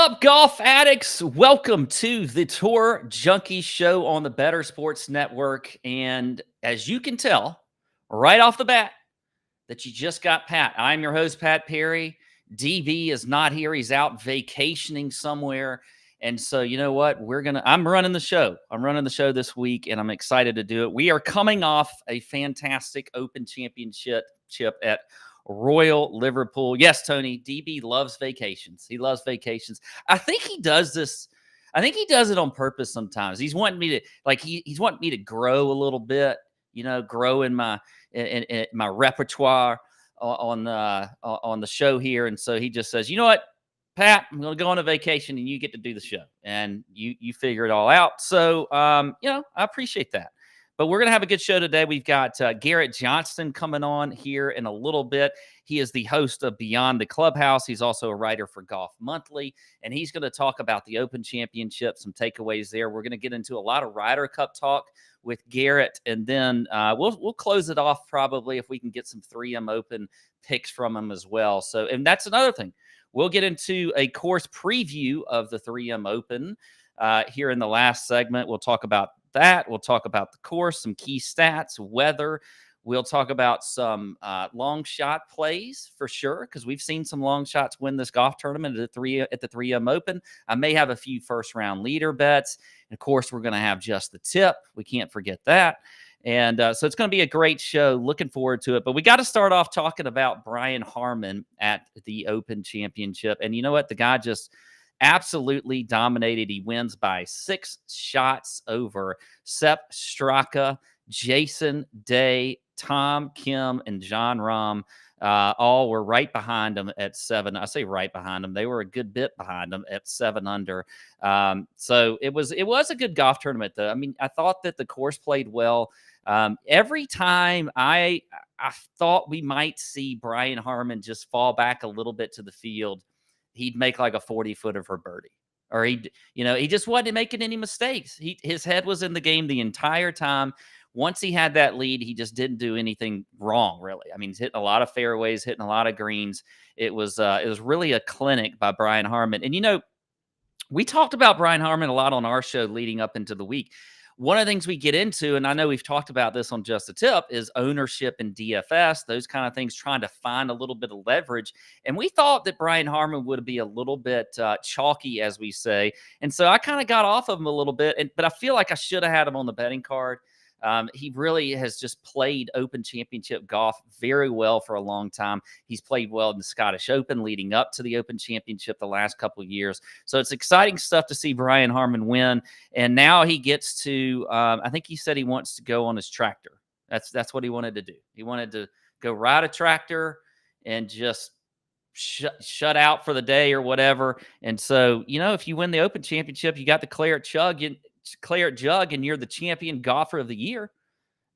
up, golf addicts? Welcome to the Tour Junkies show on the Better Sports Network. And as you can tell right off the bat, that you just got Pat. I'm your host, Pat Perry. DB is not here. He's out vacationing somewhere. And so, you know what? I'm running the show. I'm running the show this week, and I'm excited to do it. We are coming off a fantastic Open Championship at Royal Liverpool. Yes, Tony, DB loves vacations. He loves vacations. I think he does this. I think he does it on purpose sometimes. He's wanting me to, he's wanting me to grow a little bit, grow in my my repertoire on the show here. And so he just says, you know what, Pat, I'm going to go on a vacation and you get to do the show, and you figure it all out. So, I appreciate that. But we're going to have a good show today. We've got Garrett Johnston coming on here in a little bit. He is the host of Beyond the Clubhouse. He's also a writer for Golf Monthly, and he's going to talk about the Open Championship, some takeaways there. We're going to get into a lot of Ryder Cup talk with Garrett, and then we'll close it off probably if we can get some 3M Open picks from him as well. So, and that's another thing. We'll get into a course preview of the 3M Open here in the last segment. We'll talk about that. We'll talk about the course, some key stats, weather. We'll talk about some long shot plays for sure, because we've seen some long shots win this golf tournament at the 3M Open. I may have a few first-round leader bets. And of course, we're going to have just the tip. We can't forget that. And so it's going to be a great show. Looking forward to it. But we got to start off talking about Brian Harman at the Open Championship. And you know what? The guy just absolutely dominated. He wins by 6 shots over Sepp Straka, Jason Day, Tom Kim, and John Rahm. All were right behind him at 7. I say right behind him. They were a good bit behind him at 7 under. So it was a good golf tournament, though. I mean, I thought that the course played well. Every time I thought we might see Brian Harman just fall back a little bit to the field, he'd make like a 40-footer for birdie. Or he just wasn't making any mistakes. His head was in the game the entire time. Once he had that lead, he just didn't do anything wrong, really. I mean, he's hitting a lot of fairways, hitting a lot of greens. It was really a clinic by Brian Harman. And, we talked about Brian Harman a lot on our show leading up into the week. One of the things we get into, and I know we've talked about this on Just a Tip, is ownership in DFS, those kind of things, trying to find a little bit of leverage. And we thought that Brian Harman would be a little bit chalky, as we say. And so I kind of got off of him a little bit, but I feel like I should have had him on the betting card. He really has just played Open Championship golf very well for a long time. He's played well in the Scottish Open leading up to the Open Championship the last couple of years. So it's exciting stuff to see Brian Harman win. And now he gets to, I think he said he wants to go on his tractor. That's what he wanted to do. He wanted to go ride a tractor and just shut out for the day or whatever. And so, if you win the Open Championship, you got the Claret Jug, and you're the champion golfer of the year,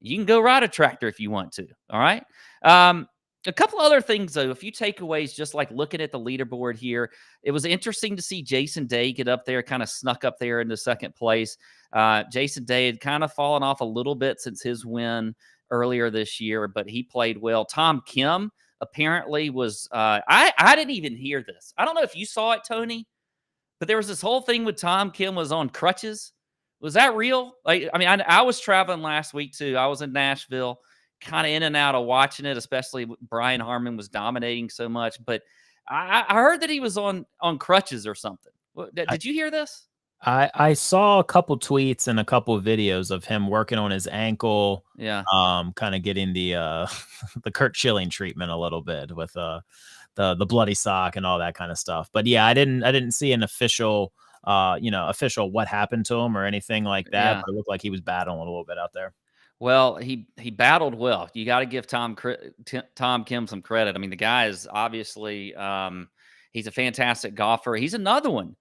you can go ride a tractor if you want to. All right. A couple other things, though, a few takeaways, just like looking at the leaderboard here. It was interesting to see Jason Day get up there, kind of snuck up there into second place. Jason Day had kind of fallen off a little bit since his win earlier this year, but he played well. Tom Kim apparently was, I didn't even hear this. I don't know if you saw it, Tony, but there was this whole thing with Tom Kim was on crutches. Was that real? I was traveling last week too. I was in Nashville, kind of in and out of watching it, especially Brian Harman was dominating so much. But I heard that he was on crutches or something. Did you hear this? I saw a couple tweets and a couple of videos of him working on his ankle. Yeah. Kind of getting the the Kurt Schilling treatment a little bit with the bloody sock and all that kind of stuff. But yeah, I didn't see an official what happened to him or anything like that. Yeah. But it looked like he was battling a little bit out there. Well, he battled well. You got to give Tom Kim some credit. I mean, the guy is obviously he's a fantastic golfer. He's another one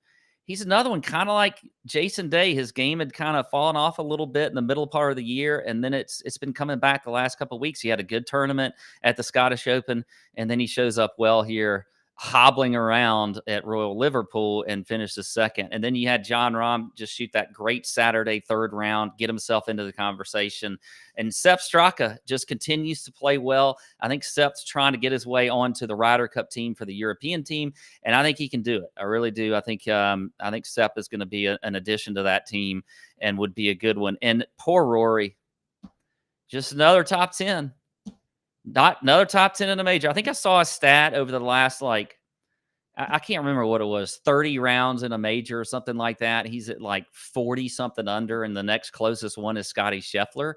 kind of like Jason Day. His game had kind of fallen off a little bit in the middle part of the year, and then it's been coming back the last couple of weeks. He had a good tournament at the Scottish Open, and then he shows up well here hobbling around at Royal Liverpool and finished second. And then you had John Rahm just shoot that great Saturday third round, get himself into the conversation. And Sepp Straka just continues to play well. I think Sepp's trying to get his way onto the Ryder Cup team for the European team, and I think he can do it. I really do. I think Sepp is going to be an addition to that team and would be a good one. And poor Rory, just another top 10. Not another top 10 in a major. I think I saw a stat over the last, I can't remember what it was, 30 rounds in a major or something like that. He's at like 40 something under, and the next closest one is Scotty Scheffler,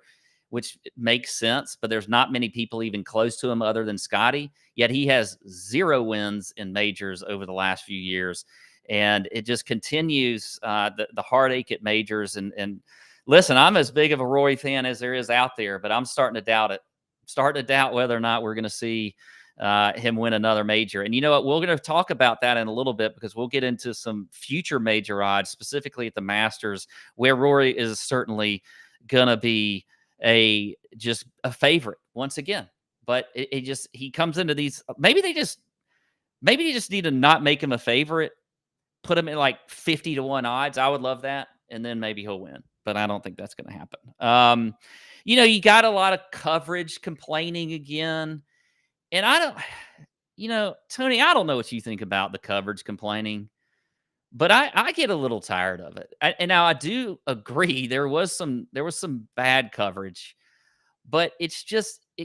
which makes sense, but there's not many people even close to him other than Scotty. Yet he has 0 wins in majors over the last few years. And it just continues the heartache at majors. And listen, I'm as big of a Rory fan as there is out there, but I'm starting to doubt it. Starting to doubt whether or not we're going to see him win another major. And you know what? We're going to talk about that in a little bit, because we'll get into some future major odds, specifically at the Masters, where Rory is certainly going to be just a favorite once again. But he comes into these. Maybe they just need to not make him a favorite, put him in like 50 to 1 odds. I would love that, and then maybe he'll win. But I don't think that's going to happen. You got a lot of coverage complaining again. And I don't, Tony, I don't know what you think about the coverage complaining, but I get a little tired of it. And now I do agree there was some bad coverage, but it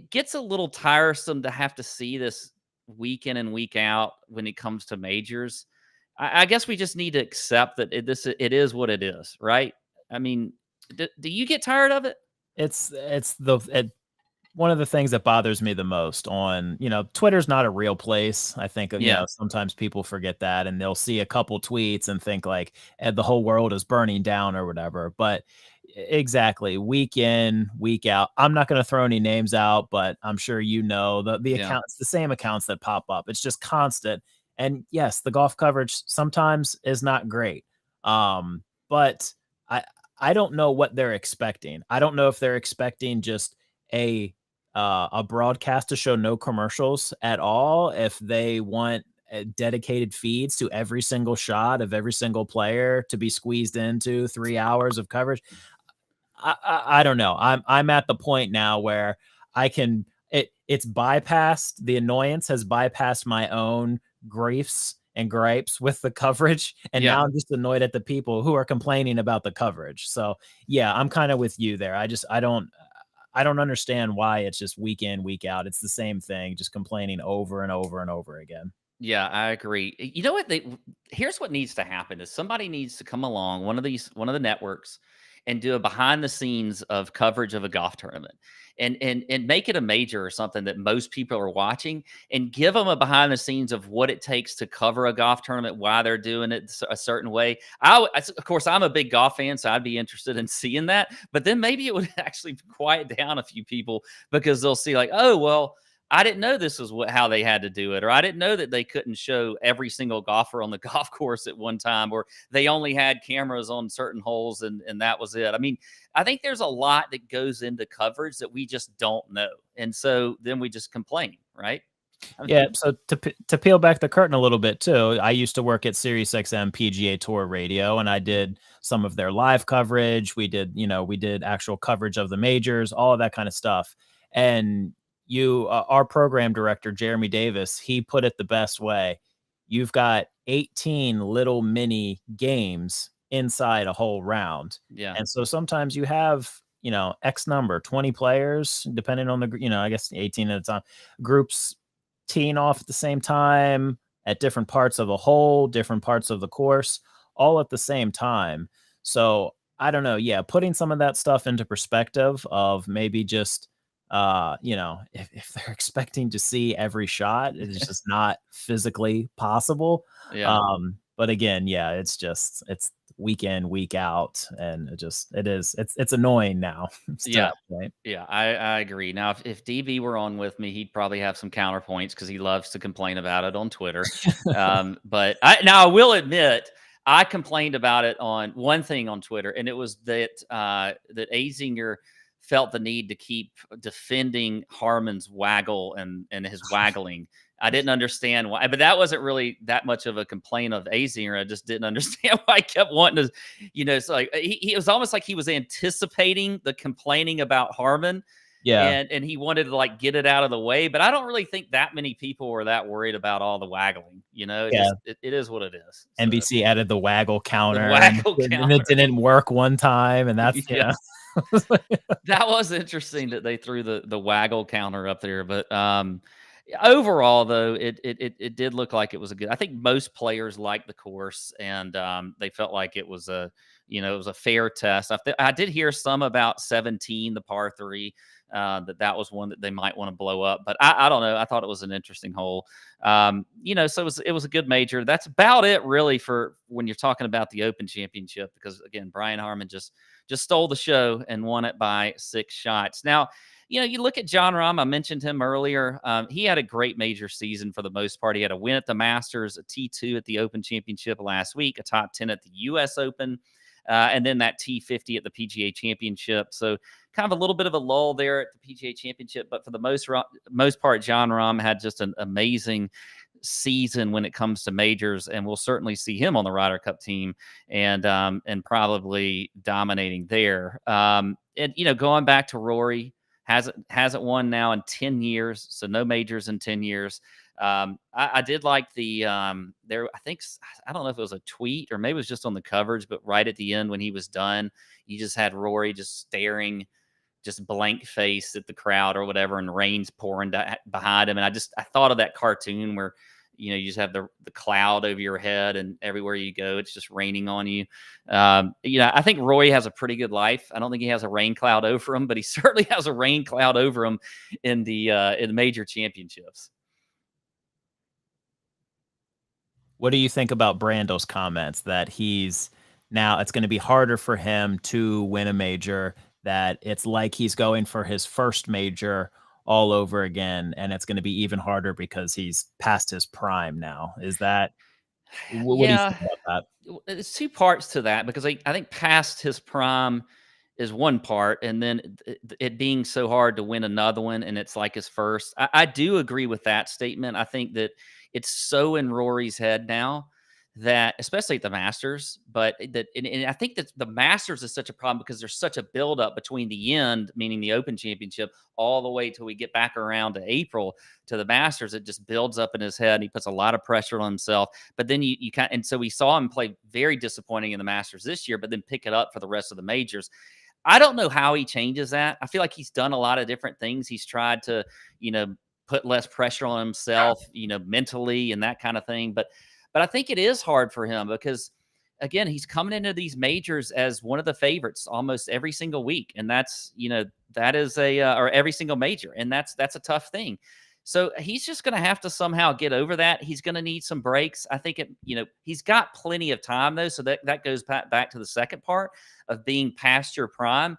gets a little tiresome to have to see this week in and week out when it comes to majors. I guess we just need to accept that it is what it is, right? I mean, do you get tired of it? It's one of the things that bothers me the most on, Twitter's not a real place. I think, sometimes people forget that, and they'll see a couple tweets and think like the whole world is burning down or whatever. But exactly, week in, week out, I'm not going to throw any names out, but I'm sure the accounts, the same accounts that pop up. It's just constant. And yes, the golf coverage sometimes is not great. But I don't know what they're expecting. I don't know if they're expecting just a broadcast to show no commercials at all, if they want dedicated feeds to every single shot of every single player to be squeezed into 3 hours of coverage. I don't know. I'm at the point now where it's bypassed. The annoyance has bypassed my own griefs and gripes with the coverage. And now I'm just annoyed at the people who are complaining about the coverage. So yeah, I'm kind of with you there. I don't understand why it's just week in, week out. It's the same thing, just complaining over and over and over again. Yeah, I agree. You know what? Here's what needs to happen is somebody needs to come along, one of the networks, and do a behind the scenes of coverage of a golf tournament, and make it a major or something that most people are watching, and give them a behind the scenes of what it takes to cover a golf tournament, why they're doing it a certain way. Of course, I'm a big golf fan, so I'd be interested in seeing that. But then maybe it would actually quiet down a few people, because they'll see like, oh, well, I didn't know this was how they had to do it, or I didn't know that they couldn't show every single golfer on the golf course at one time, or they only had cameras on certain holes and that was it. I mean, I think there's a lot that goes into coverage that we just don't know. And so then we just complain, right? Yeah. So to peel back the curtain a little bit too, I used to work at SiriusXM PGA Tour Radio, and I did some of their live coverage. We did actual coverage of the majors, all of that kind of stuff. And our program director, Jeremy Davis, he put it the best way. You've got 18 little mini games inside a whole round. Yeah. And so sometimes you have, X number, 20 players, depending on I guess 18 at a time, groups teeing off at the same time at different parts of the hole, different parts of the course, all at the same time. So I don't know. Yeah. Putting some of that stuff into perspective of maybe just, if they're expecting to see every shot, it's just not physically possible. Yeah. But again, it's week in, week out, and it's annoying now. Yeah. Yeah, I agree. Now, if DB were on with me, he'd probably have some counterpoints, because he loves to complain about it on Twitter. But I will admit, I complained about it on one thing on Twitter, and it was that Azinger felt the need to keep defending Harmon's waggle and his waggling. I didn't understand why, but that wasn't really that much of a complaint of Azinger. I just didn't understand why he kept wanting to, it's like it was almost like he was anticipating the complaining about Harmon, Yeah. and he wanted to like get it out of the way. But I don't really think that many people were that worried about all the waggling. Yeah. It is what it is. So, NBC added the waggle the counter, waggle and counter. it didn't work one time, and that's Yeah. That was interesting that they threw the waggle counter up there, but overall though, it did look like it was a good. I think most players liked the course, and they felt like it was it was a fair test. I did hear some about 17, the par 3, that was one that they might want to blow up, but I don't know. I thought it was an interesting hole. So it was a good major. That's about it really for when you're talking about the Open Championship, because again, Brian Harman just stole the show and won it by 6 shots. Now, you look at John Rahm. I mentioned him earlier. He had a great major season for the most part. He had a win at the Masters, a T2 at the Open Championship last week, a top 10 at the U.S. Open, and then that T50 at the PGA Championship. So kind of a little bit of a lull there at the PGA Championship, but for the most part, John Rahm had just an amazing season when it comes to majors, and we'll certainly see him on the Ryder Cup team and probably dominating there. And going back to Rory, hasn't won now in 10 years, so no majors in 10 years. I did like the there. I don't know if it was a tweet or maybe it was just on the coverage, but right at the end when he was done, you just had Rory just staring, just blank face at the crowd or whatever, and rain's pouring behind him. And I thought of that cartoon where you just have the cloud over your head, and everywhere you go, it's just raining on you. I think Roy has a pretty good life. I don't think he has a rain cloud over him, but he certainly has a rain cloud over him in the major championships. What do you think about Brando's comments that it's going to be harder for him to win a major, that it's like he's going for his first major all over again, and it's going to be even harder because he's past his prime now? Is that what do you Yeah, think about that? it's two parts to that, because I think past his prime is one part, and then it being so hard to win another one, and it's like his first. I do agree with that statement. I think that it's so in Rory's head now that, especially at the Masters, but and I think that the Masters is such a problem because there's such a buildup between the end, meaning the Open Championship, all the way till we get back around to April to the Masters. It just builds up in his head. He puts a lot of pressure on himself. But then you kind, and so we saw him play very disappointing in the Masters this year, but then pick it up for the rest of the majors. I don't know how he changes that. I feel like he's done a lot of different things. He's tried to, put less pressure on himself, mentally and that kind of thing. But I think it is hard for him because, again, he's coming into these majors as one of the favorites almost every single week, and that's that is or every single major, and that's a tough thing. So he's just going to have to somehow get over that. He's going to need some breaks. I think he's got plenty of time though, so that goes back to the second part of being past your prime.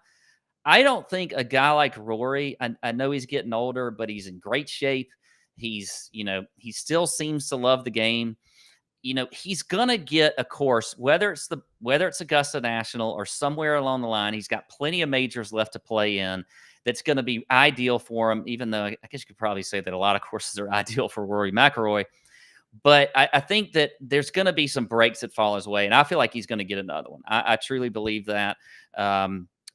I don't think a guy like Rory, I know he's getting older, but he's in great shape. He's, he still seems to love the game. He's gonna get a course, whether it's Augusta National or somewhere along the line. He's got plenty of majors left to play in. That's going to be ideal for him. Even though I guess you could probably say that a lot of courses are ideal for Rory McIlroy, but I think that there's going to be some breaks that fall his way, and I feel like he's going to get another one. I truly believe that.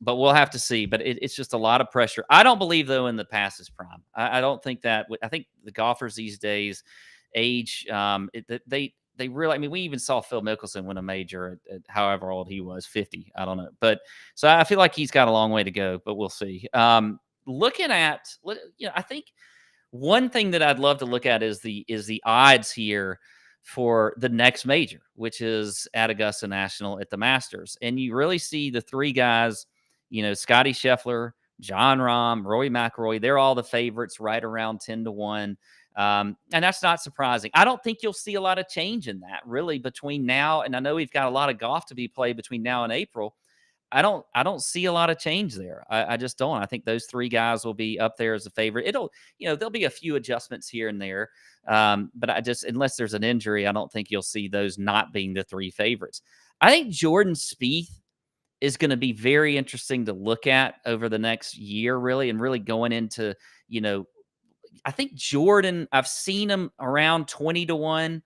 But we'll have to see. But it's just a lot of pressure. I don't believe though in the past his prime. I don't think that. I think the golfers these days age. They really, I mean, we even saw Phil Mickelson win a major at however old he was, 50. I don't know. But so I feel like he's got a long way to go, but we'll see. Looking at, I think one thing that I'd love to look at is the odds here for the next major, which is at Augusta National at the Masters. And you really see the three guys, Scotty Scheffler, John Rahm, Rory McIlroy, they're all the favorites right around 10-1. And that's not surprising. I don't think you'll see a lot of change in that really between now. And I know we've got a lot of golf to be played between now and April. I don't see a lot of change there. I just don't. I think those three guys will be up there as a favorite. There'll be a few adjustments here and there. But unless there's an injury, I don't think you'll see those not being the three favorites. I think Jordan Spieth is going to be very interesting to look at over the next year, really, and really going into, I think Jordan, I've seen him around 20-1,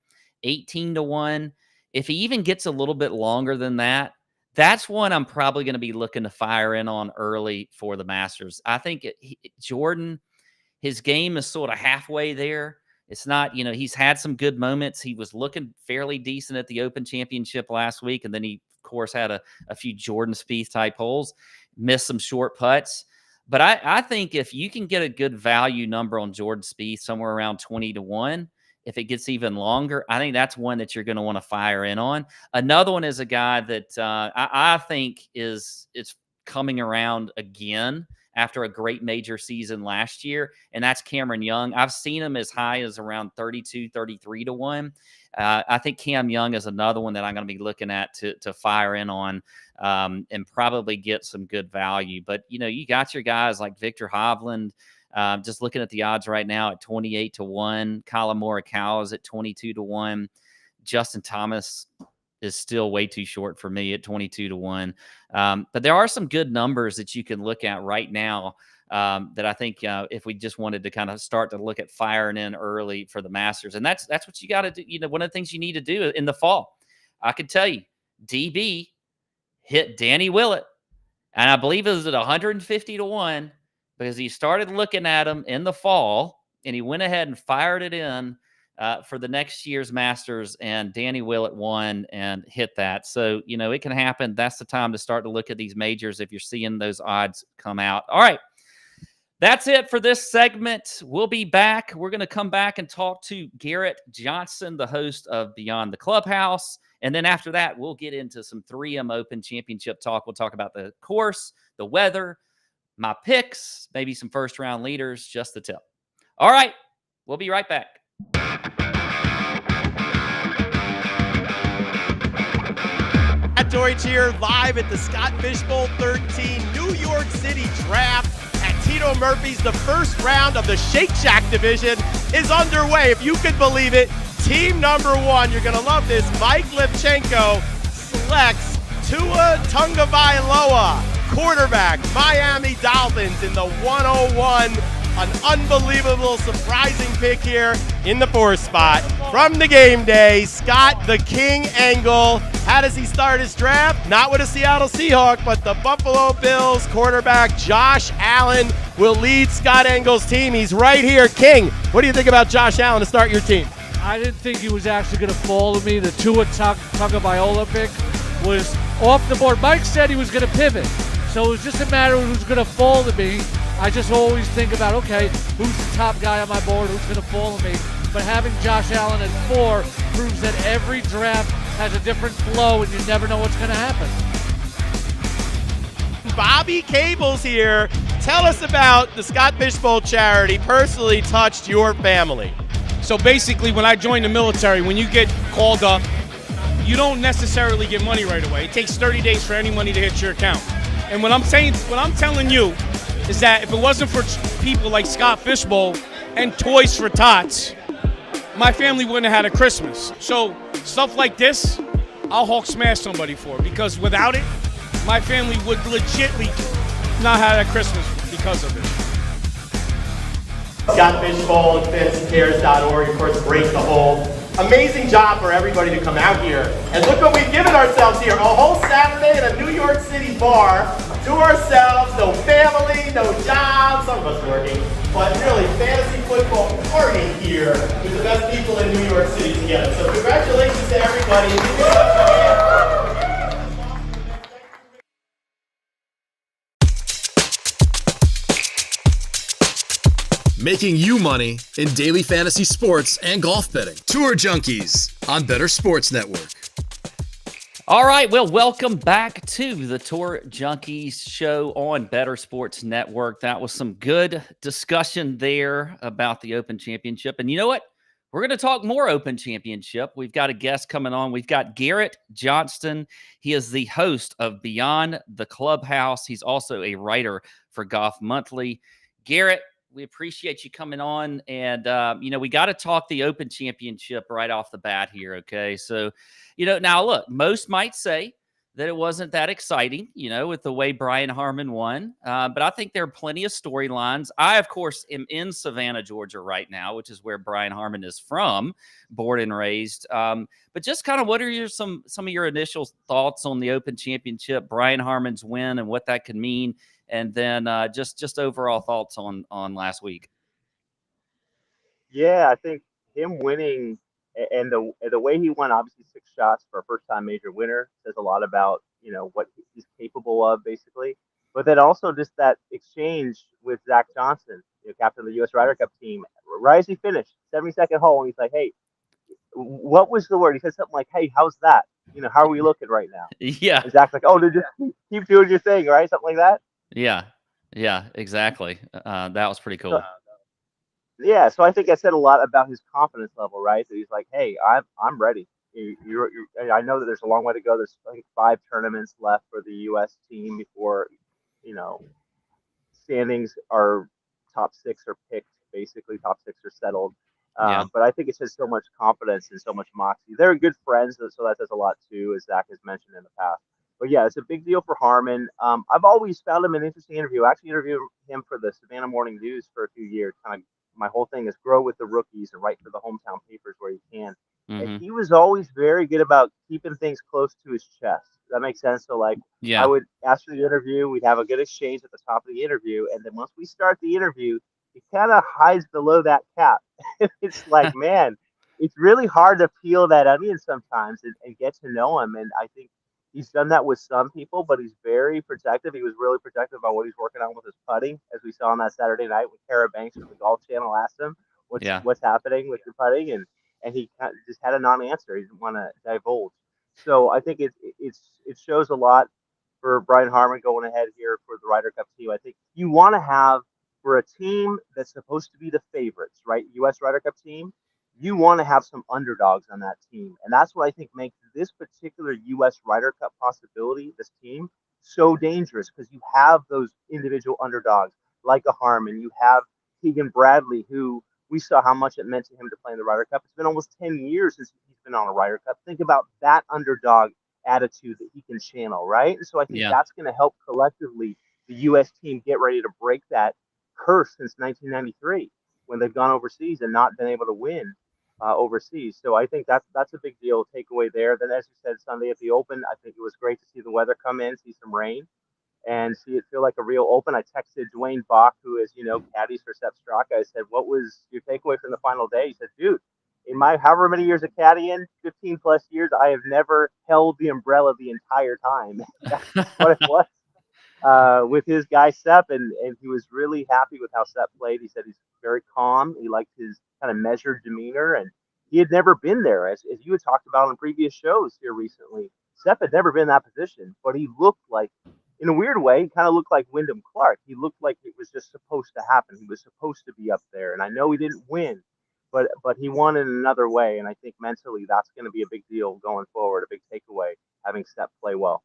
18-1. If he even gets a little bit longer than that, that's one I'm probably going to be looking to fire in on early for the Masters. I think Jordan, his game is sort of halfway there. It's not, he's had some good moments. He was looking fairly decent at the Open Championship last week, and then he, of course, had a few Jordan Spieth type holes, missed some short putts. But I think if you can get a good value number on Jordan Spieth, somewhere around 20-1, if it gets even longer, I think that's one that you're going to want to fire in on. Another one is a guy that I think is coming around again after a great major season last year, and that's Cameron Young. I've seen him as high as around 32, 33-1. I think Cam Young is another one that I'm going to be looking at to fire in on and probably get some good value. But, you got your guys like Victor Hovland, just looking at the odds right now at 28-1. Colin Morikawa is at 22-1. Justin Thomas is still way too short for me at 22-1. But there are some good numbers that you can look at right now that I think if we just wanted to kind of start to look at firing in early for the Masters. And that's what you got to do. One of the things you need to do in the fall, I can tell you, DB hit Danny Willett, and I believe it was at 150-1 because he started looking at him in the fall, and he went ahead and fired it in for the next year's Masters, and Danny Willett won and hit that. So, it can happen. That's the time to start to look at these majors if you're seeing those odds come out. All right. That's it for this segment. We'll be back. We're going to come back and talk to Garrett Johnston, the host of Beyond the Clubhouse. And then after that, we'll get into some 3M Open Championship talk. We'll talk about the course, the weather, my picks, maybe some first-round leaders, just the tip. All right. We'll be right back. Deutsch here, live at the Scott Fish Bowl 13 New York City Draft at Tito Murphy's. The first round of the Shake Shack division is underway. If you could believe it, team number one, you're going to love this, Mike Lipchenko selects Tua Tagovailoa, quarterback, Miami Dolphins in the 101. An unbelievable, surprising pick here in the 4th spot. From the game day, Scott the King Engel. How does he start his draft? Not with a Seattle Seahawk, but the Buffalo Bills quarterback Josh Allen will lead Scott Engel's team. He's right here. King, what do you think about Josh Allen to start your team? I didn't think he was actually going to fall to me. The Tua Tagovailoa pick was off the board. Mike said he was going to pivot, so it was just a matter of who's going to fall to me. I just always think about, okay, who's the top guy on my board, who's going to fall to me. But having Josh Allen at 4 proves that every draft has a different flow and you never know what's going to happen. Bobby Cable's here. Tell us about the Scott Fish Bowl charity personally touched your family. So basically, when I joined the military, when you get called up, you don't necessarily get money right away. It takes 30 days for any money to hit your account. And what I'm telling you is that if it wasn't for people like Scott Fish Bowl and Toys for Tots, my family wouldn't have had a Christmas. So stuff like this, I'll Hulk smash somebody for, because without it, my family would legitly not have a Christmas because of it. Scott Fish Bowl and fancycares.org, of course, break the hole. Amazing job for everybody to come out here. And look what we've given ourselves here. A whole Saturday at a New York City bar to ourselves. No family, no job. Some of us working. But really, fantasy football party here with the best people in New York City together. So congratulations to everybody. Making you money in daily fantasy sports and golf betting. Tour Junkies on Better Sports Network. All right, well, welcome back to the Tour Junkies show on Better Sports Network. That was some good discussion there about the Open Championship. And you know what? We're going to talk more Open Championship. We've got a guest coming on. We've got Garrett Johnston. He is the host of Beyond the Clubhouse. He's also a writer for Golf Monthly. Garrett, we appreciate you coming on. And, we got to talk the Open Championship right off the bat here, okay? So, now look, most might say that it wasn't that exciting, with the way Brian Harmon won. But I think there are plenty of storylines. I, of course, am in Savannah, Georgia right now, which is where Brian Harmon is from, born and raised. But just kind of what are some of your initial thoughts on the Open Championship, Brian Harmon's win, and what that could mean, and then just overall thoughts on last week? Yeah, I think him winning and the way he won, obviously 6 shots for a first time major winner, says a lot about what he's capable of, basically. But then also just that exchange with Zach Johnston, captain of the U.S. Ryder Cup team, right as he finished, 72nd hole, and he's like, "Hey, what was the word?" He said something like, "Hey, how's that? How are we looking right now?" Yeah. And Zach's like, "Oh, just keep doing your thing, right?" Something like that. Yeah, exactly. That was pretty cool. Yeah, so I think I said a lot about his confidence level, right? So he's like, "Hey, I'm ready. I know that there's a long way to go. There's, I think, 5 tournaments left for the U.S. team before, you know, standings are top 6 are picked. Basically, top 6 are settled. Yeah. But I think it's just so much confidence and so much moxie. They're good friends, so that does a lot too, as Zach has mentioned in the past. But yeah, it's a big deal for Harmon. I've always found him an interesting interview. I actually interviewed him for the Savannah Morning News for a few years. Kind of my whole thing is grow with the rookies and write for the hometown papers where you can. And Mhm. he was always very good about keeping things close to his chest. Does that makes sense? So like, I Yeah. would ask for the interview, we'd have a good exchange at the top of the interview, and then once we start the interview, he kind of hides below that cap. It's like, man, it's really hard to peel that onion sometimes and get to know him. And I think he's done that with some people, but he's very protective. He was really protective about what he's working on with his putting, as we saw on that Saturday night when Kara Banks from the Golf Channel asked him Yeah. what's happening with your putting, and he kind of just had a non-answer. He didn't want to divulge. So I think it shows a lot for Brian Harmon going ahead here for the Ryder Cup team. I think you want to have, for a team that's supposed to be the favorites, right? U.S. Ryder Cup team, you want to have some underdogs on that team. And that's what I think makes this particular U.S. Ryder Cup possibility, this team, so dangerous, because you have those individual underdogs like a Harmon. You have Keegan Bradley, who we saw how much it meant to him to play in the Ryder Cup. It's been almost 10 years since he's been on a Ryder Cup. Think about that underdog attitude that he can channel, right? And so I think Yeah. that's going to help collectively the U.S. team get ready to break that curse since 1993 when they've gone overseas and not been able to win overseas. So I think that's a big deal takeaway there. Then, as you said, Sunday at the Open, I think it was great to see the weather come in, see some rain, and see it feel like a real Open. I texted Dwayne Bach, who is caddies for Sepp Straka. I said, "What was your takeaway from the final day?" He said, "Dude, in my however many years of caddying, 15 plus years, I have never held the umbrella the entire time." That's what it was with his guy Sepp, and he was really happy with how Sepp played. He said he's very calm. He liked his kind of measured demeanor, and he had never been there, as you had talked about on previous shows here recently. Sepp had never been in that position, but he looked like, in a weird way, he kind of looked like Wyndham Clark. He looked like it was just supposed to happen. He was supposed to be up there, and I know he didn't win, but he won in another way, and I think mentally that's going to be a big deal going forward, a big takeaway, having Sepp play well.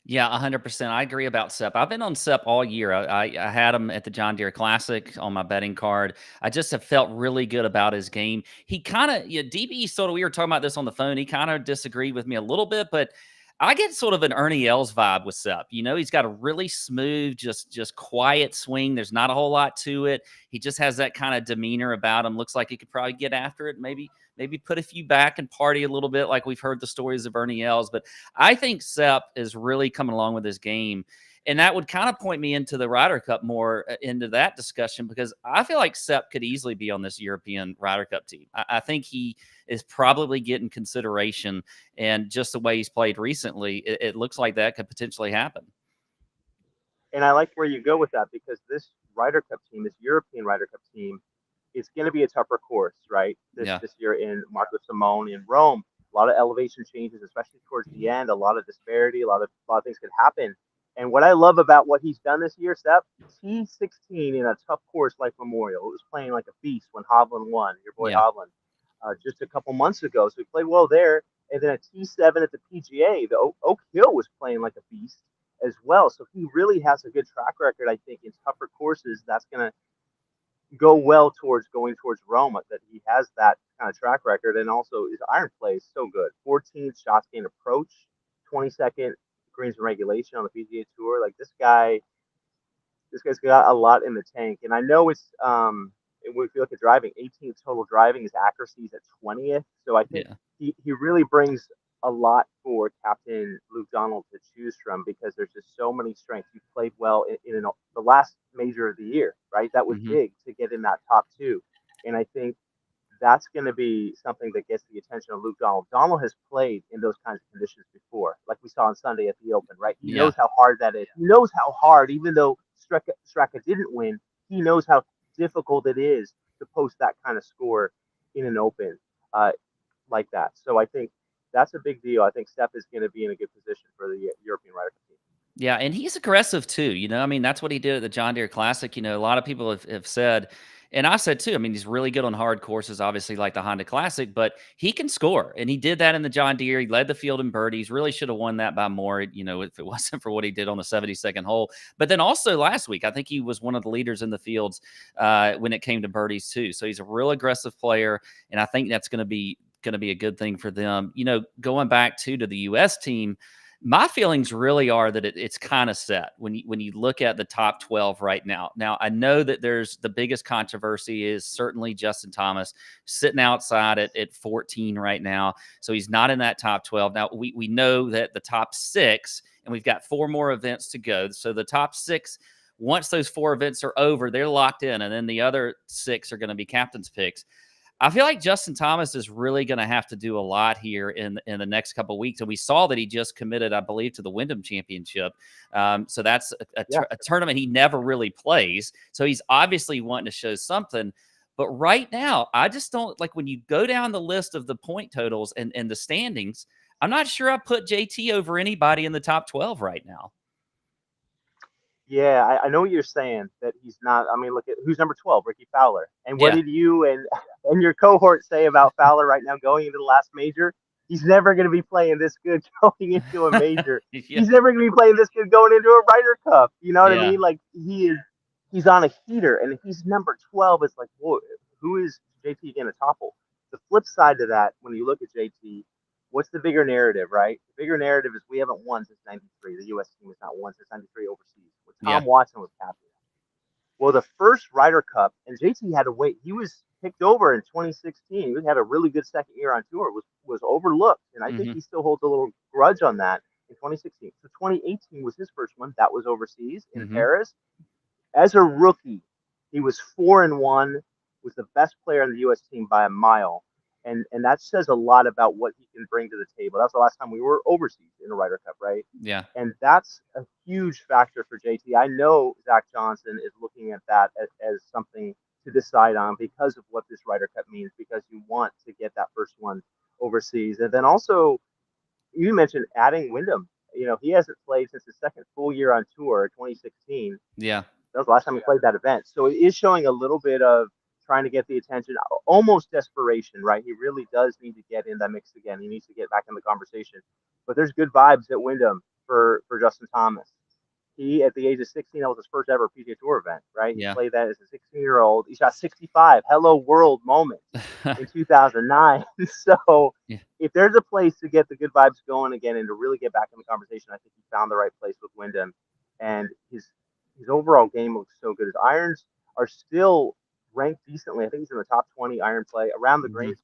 Yeah, 100%. I agree about Sep. I've been on Sep all year. I had him at the John Deere Classic on my betting card. I just have felt really good about his game. He kind of, DB sort of, we were talking about this on the phone. He kind of disagreed with me a little bit, but I get sort of an Ernie Els vibe with Sep. He's got a really smooth, just quiet swing. There's not a whole lot to it. He just has that kind of demeanor about him. Looks like he could probably get after it. Maybe put a few back and party a little bit, like we've heard the stories of Ernie Els. But I think Sep is really coming along with his game. And that would kind of point me into the Ryder Cup more into that discussion, because I feel like Sep could easily be on this European Ryder Cup team. I think he is probably getting consideration, and just the way he's played recently, it looks like that could potentially happen. And I like where you go with that, because this Ryder Cup team, this European Ryder Cup team, it's going to be a tougher course, right? This year in Marco Simone in Rome, a lot of elevation changes, especially towards the end, a lot of disparity, a lot of things could happen. And what I love about what he's done this year, Seth, T16 in a tough course like Memorial. It was playing like a beast when Hovland won, your boy Hovland, just a couple months ago. So he played well there. And then a T7 at the PGA, the Oak Hill was playing like a beast as well. So he really has a good track record, I think, in tougher courses. That's going to go well towards going towards Rome, that he has that kind of track record. And also his iron play is so good. 14 shots gained approach, 22nd greens in regulation on the PGA Tour. Like this guy's got a lot in the tank, and I know it's if you look at driving, 18th total driving, his accuracy is at 20th. So I think he really brings a lot for Captain Luke Donald to choose from because there's just so many strengths. He played well in the last major of the year, right? That was big to get in that top 2, and I think that's going to be something that gets the attention of Luke Donald. Donald has played in those kinds of conditions before, like we saw on Sunday at the Open, right? He knows how hard that is. He knows how hard, even though Straka didn't win, he knows how difficult it is to post that kind of score in an Open like that. So I think that's a big deal. I think Steph is going to be in a good position for the European Ryder Cup team. Yeah, and he's aggressive too. I mean, that's what he did at the John Deere Classic. A lot of people have said, and I said too, I mean, he's really good on hard courses, obviously like the Honda Classic, but he can score. And he did that in the John Deere. He led the field in birdies, really should have won that by more, if it wasn't for what he did on the 72nd hole. But then also last week, I think he was one of the leaders in the fields when it came to birdies too. So he's a real aggressive player. And I think that's going to be a good thing for them. Going back to the U.S. team, my feelings really are that it's kind of set when you look at the top 12 right now. Now, I know that there's the biggest controversy is certainly Justin Thomas sitting outside at 14 right now. So he's not in that top 12. Now, we know that the top 6, and we've got 4 more events to go. So the top 6, once those 4 events are over, they're locked in. And then the other 6 are going to be captain's picks. I feel like Justin Thomas is really going to have to do a lot here in the next couple of weeks. And we saw that he just committed, I believe, to the Wyndham Championship. So that's a tournament he never really plays. So he's obviously wanting to show something. But right now, I just don't like when you go down the list of the point totals and the standings, I'm not sure I put JT over anybody in the top 12 right now. Yeah, I know what you're saying, that he's not. I mean, look at who's number 12, Ricky Fowler. And what did you and your cohort say about Fowler right now going into the last major? He's never going to be playing this good going into a major. He's never going to be playing this good going into a Ryder Cup. You know what I mean? Like he's on a heater, and if he's number 12, it's like, whoa, who is JT going to topple? The flip side to that, when you look at JT, what's the bigger narrative, right? The bigger narrative is we haven't won since 93. The U.S. team has not won since 93 overseas. Tom Watson was captain. Well, the first Ryder Cup, and JT had to wait. He was picked over in 2016. He had a really good second year on tour. Was overlooked, and I think he still holds a little grudge on that in 2016. So 2018 was his first one. That was overseas in Paris. As a rookie, he was 4-1. Was the best player on the U.S. team by a mile. And that says a lot about what he can bring to the table. That's the last time we were overseas in a Ryder Cup, right? Yeah. And that's a huge factor for JT. I know Zach Johnson is looking at that as something to decide on because of what this Ryder Cup means, because you want to get that first one overseas. And then also, you mentioned adding Wyndham. He hasn't played since his second full year on tour, 2016. Yeah. That was the last time he played that event. So it is showing a little bit of trying to get the attention, almost desperation, right? He really does need to get in that mix again. He needs to get back in the conversation. But there's good vibes at Wyndham for Justin Thomas. He, at the age of 16, that was his first ever PGA Tour event, right? He played that as a 16-year-old. He shot 65 hello world moments in 2009. So if there's a place to get the good vibes going again and to really get back in the conversation, I think he found the right place with Wyndham. And his overall game looks so good. His irons are still ranked decently. I think he's in the top 20 iron play around the green,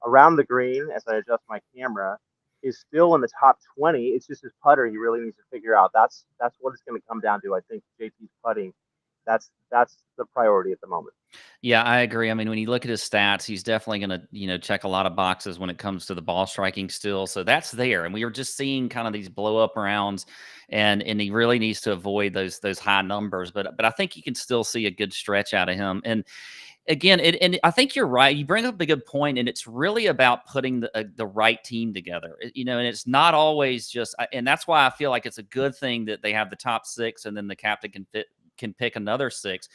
around the green, as I adjust my camera, is still in the top 20. It's just his putter he really needs to figure out. That's what it's going to come down to. I think JT's putting, that's the priority at the moment. Yeah, I agree. I mean, when you look at his stats, he's definitely going to, check a lot of boxes when it comes to the ball striking still. So that's there. And we were just seeing kind of these blow up rounds, and he really needs to avoid those high numbers. But I think you can still see a good stretch out of him. And again, and I think you're right. You bring up a good point, and it's really about putting the right team together. And it's not always just, and that's why I feel like it's a good thing that they have the top 6, and then the captain can pick another 6.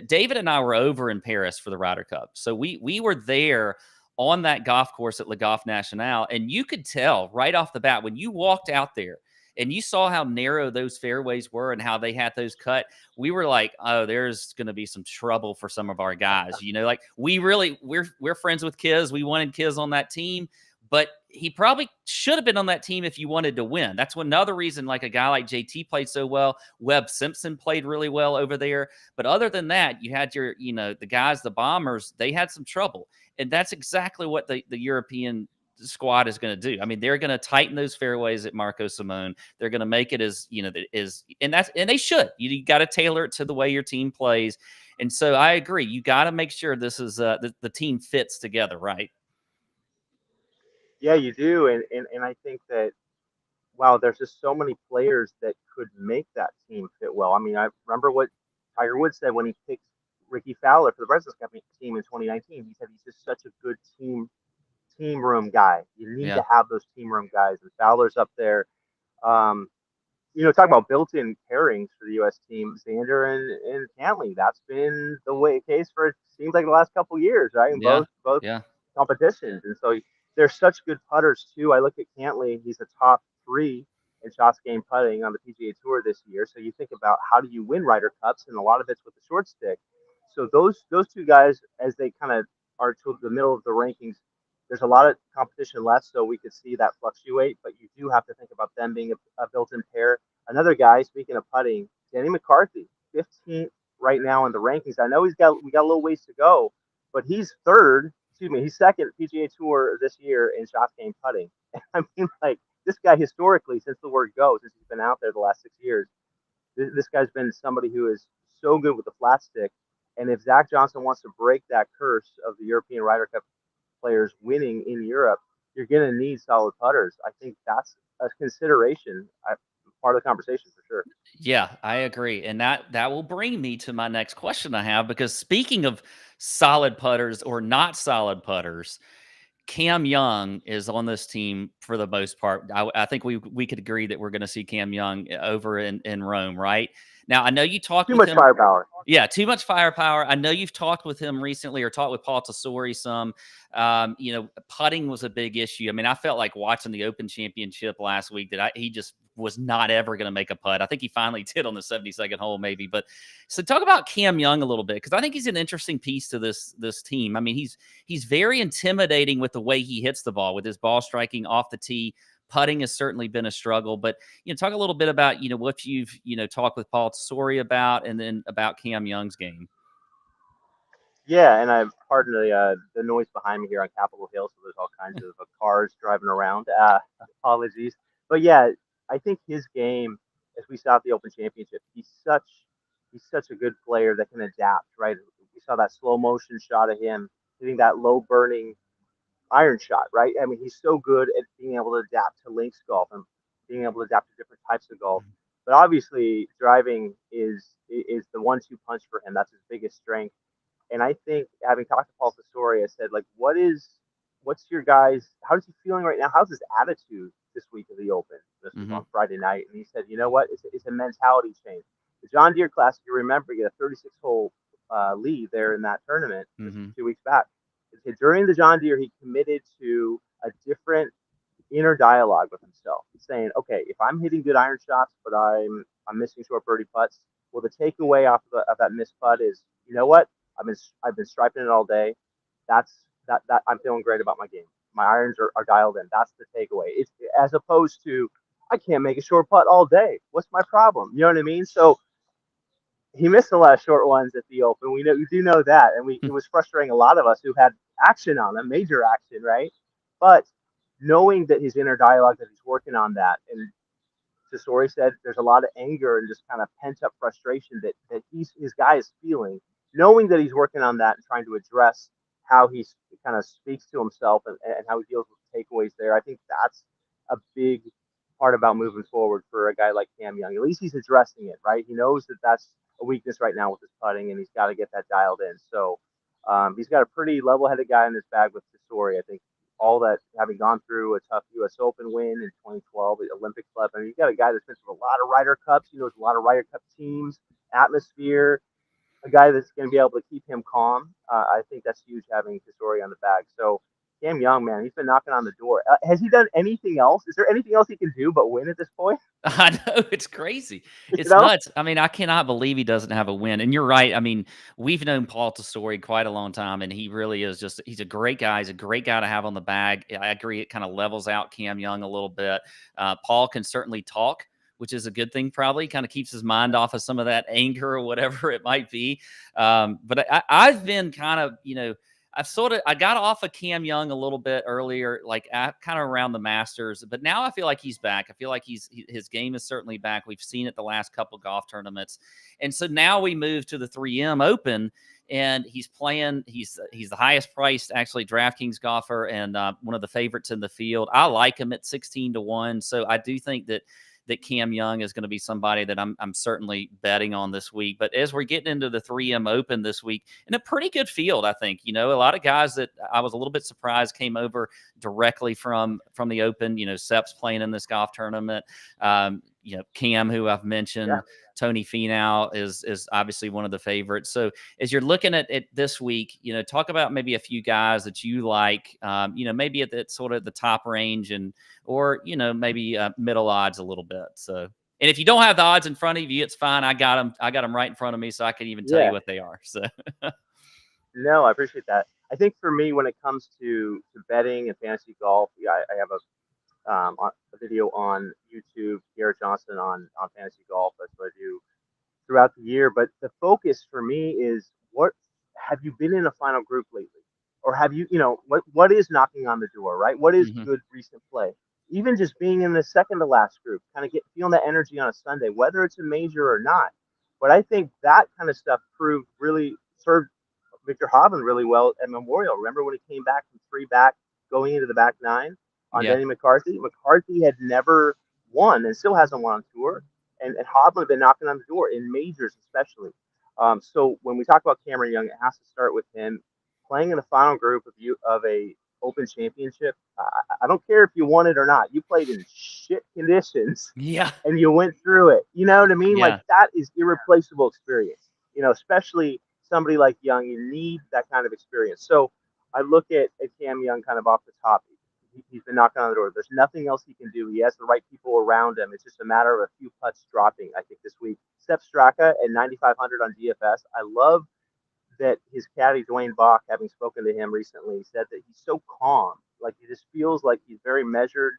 David and I were over in Paris for the Ryder Cup. So we were there on that golf course at Le Golf National, and you could tell right off the bat when you walked out there and you saw how narrow those fairways were and how they had those cut, we were like, oh, there's going to be some trouble for some of our guys. Like we're friends with Kiz. We wanted Kiz on that team, but he probably should have been on that team if you wanted to win. That's another reason, like a guy like JT played so well. Webb Simpson played really well over there. But other than that, you had your, the guys, the Bombers, they had some trouble. And that's exactly what the European squad is going to do. I mean, they're going to tighten those fairways at Marco Simone. They're going to make it as, and they should. You got to tailor it to the way your team plays. And so I agree. You got to make sure this is the team fits together, right? Yeah, you do, and I think that wow, there's just so many players that could make that team fit well. I mean, I remember what Tiger Woods said when he picked Ricky Fowler for the President's Cup team in 2019. He said he's just such a good team room guy. You need to have those team room guys, and Fowler's up there. Talking about built-in pairings for the U.S. team, Xander and Cantley. That's been the case for it seems like the last couple of years, right? In both competitions, and so they're such good putters too. I look at Cantley; he's a top 3 in shots gained putting on the PGA Tour this year. So you think about how do you win Ryder Cups, and a lot of it's with the short stick. So those two guys, as they kind of are to the middle of the rankings, there's a lot of competition left, so we could see that fluctuate. But you do have to think about them being a built-in pair. Another guy, speaking of putting, Danny McCarthy, 15th right now in the rankings. I know we got a little ways to go, but he's he's second PGA Tour this year in shots gained putting. I mean, like, this guy historically, since the word go, since he's been out there the last 6 years, this guy's been somebody who is so good with the flat stick. And if Zach Johnson wants to break that curse of the European Ryder Cup players winning in Europe, you're going to need solid putters. I think that's a consideration, part of the conversation for sure. Yeah, I agree. And that will bring me to my next question I have, because speaking of solid putters or not solid putters, Cam Young is on this team for the most part. I think we could agree that we're going to see Cam Young over in Rome, right? Now, I know you talked too with much firepower. Yeah, too much firepower. I know you've talked with him recently, or talked with Paul Tesori some. Putting was a big issue. I mean, I felt like watching the Open Championship last week that he just was not ever going to make a putt. I think he finally did on the 72nd hole, maybe. But so talk about Cam Young a little bit, because I think he's an interesting piece to this team. I mean, he's very intimidating with the way he hits the ball, with his ball striking off the tee. Putting has certainly been a struggle, but talk a little bit about what you've talked with Paul Tesori about, and then about Cam Young's game. Yeah, and I've pardon the noise behind me here on Capitol Hill, so there's all kinds of cars driving around. Apologies, but yeah, I think his game, as we saw at the Open Championship, he's such a good player that can adapt. Right, we saw that slow motion shot of him hitting that low burning iron shot, right? I mean, he's so good at being able to adapt to links golf and being able to adapt to different types of golf. But obviously, driving is the 1-2 punch for him. That's his biggest strength. And I think, having talked to Paul Tesori, I said, like, what's your guys? How's he feeling right now? How's his attitude this week of the Open? This was on Friday night, and he said, you know what? It's a mentality change. The John Deere Classic, you remember, you get a 36-hole lead there in that tournament 2 weeks back. During the John Deere, he committed to a different inner dialogue with himself, saying, okay, if I'm hitting good iron shots, but I'm missing short birdie putts, well, the takeaway off of that missed putt is, you know what? I've been striping it all day. That I'm feeling great about my game. My irons are dialed in. That's the takeaway. It's as opposed to, I can't make a short putt all day. What's my problem? You know what I mean? So he missed a lot of short ones at the Open. We do know that, and it was frustrating a lot of us who had action on him, major action, right? But knowing that his inner dialogue, that he's working on that, and Tesori said there's a lot of anger and just kind of pent up frustration that his guy is feeling, knowing that he's working on that and trying to address how he kind of speaks to himself and how he deals with takeaways there. I think that's a big part about moving forward for a guy like Cam Young. At least he's addressing it, right? He knows that that's a weakness right now with his putting, and he's got to get that dialed in. So he's got a pretty level-headed guy in his bag with Tesori. I think all that, having gone through a tough U.S. Open win in 2012, the Olympic Club, I mean, you've got a guy that's been through a lot of Ryder Cups. He knows a lot of Ryder Cup teams, atmosphere, a guy that's going to be able to keep him calm. I think that's huge, having Tesori on the bag. So Cam Young, man, he's been knocking on the door. Has he done anything else? Is there anything else he can do but win at this point? I know, it's crazy. You It's know? nuts. I mean, I cannot believe he doesn't have a win. And you're right. I mean, we've known Paul Tesori quite a long time, and he really is he's a great guy. He's a great guy to have on the bag. I agree. It kind of levels out Cam Young a little bit. Paul can certainly talk, which is a good thing, probably kind of keeps his mind off of some of that anger or whatever it might be. But I've been kind of, I got off of Cam Young a little bit earlier, like kind of around the Masters, but now I feel like he's back. I feel like his game is certainly back. We've seen it the last couple of golf tournaments. And so now we move to the 3M Open, and he's playing. He's the highest priced, actually, DraftKings golfer, and one of the favorites in the field. I like him at 16-1. So I do think that Cam Young is going to be somebody that I'm certainly betting on this week. But as we're getting into the 3M Open this week, in a pretty good field, I think, a lot of guys that I was a little bit surprised came over directly from the Open. Sepp's playing in this golf tournament. Cam, who I've mentioned, Yeah. Tony Finau is obviously one of the favorites. So as you're looking at it this week, talk about maybe a few guys that you like, maybe at sort of the top range or maybe middle odds a little bit. So, and if you don't have the odds in front of you, it's fine. I got them right in front of me, so I can even tell you what they are. So, No, I appreciate that. I think for me, when it comes to betting and fantasy golf, I have a video on YouTube, Garrett Johnston on fantasy golf. That's what I do throughout the year. But the focus for me is, what have you been in a final group lately? Or have you, what is knocking on the door, right? What is good recent play? Even just being in the second to last group, kind of feeling that energy on a Sunday, whether it's a major or not. But I think that kind of stuff served Victor Hovland really well at Memorial. Remember when he came back from 3 back going into the back 9 on Denny McCarthy? McCarthy had never won and still hasn't won on tour. And Hovland had been knocking on the door in majors especially. So when we talk about Cameron Young, it has to start with him playing in the final group of a Open Championship. I don't care if you won it or not. You played in shit conditions. Yeah. And you went through it. You know what I mean? Yeah. Like, that is irreplaceable experience. Especially somebody like Young, you need that kind of experience. So I look at Cam Young kind of off the top. He's been knocking on the door. There's nothing else he can do. He has the right people around him. It's just a matter of a few putts dropping, I think, this week. Sepp Straka at 9,500 on DFS. I love that his caddy, Dwayne Bach, having spoken to him recently, said that he's so calm. Like, he just feels like he's very measured